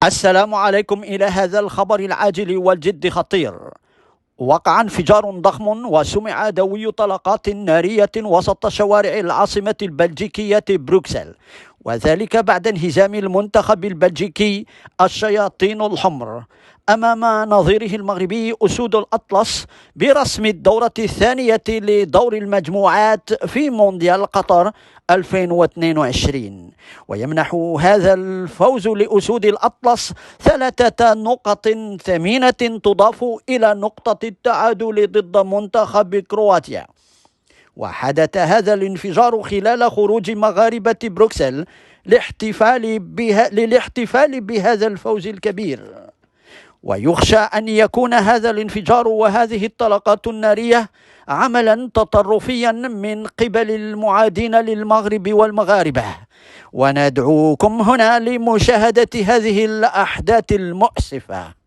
السلام عليكم. إلى هذا الخبر العاجل والجد خطير. وقع انفجار ضخم وسمع دوي طلقات نارية وسط شوارع العاصمة البلجيكية بروكسل، وذلك بعد انهزام المنتخب البلجيكي الشياطين الحمر أمام نظيره المغربي أسود الأطلس برسم الدورة الثانية لدور المجموعات في مونديال قطر 2022. ويمنح هذا الفوز لأسود الأطلس 3 نقط ثمينة تضاف إلى نقطة التعادل ضد منتخب كرواتيا. وحدث هذا الانفجار خلال خروج مغاربة بروكسل للاحتفال بهذا الفوز الكبير. ويخشى أن يكون هذا الانفجار وهذه الطلقات النارية عملا تطرفيا من قبل المعادين للمغرب والمغاربة، وندعوكم هنا لمشاهدة هذه الأحداث المؤسفة.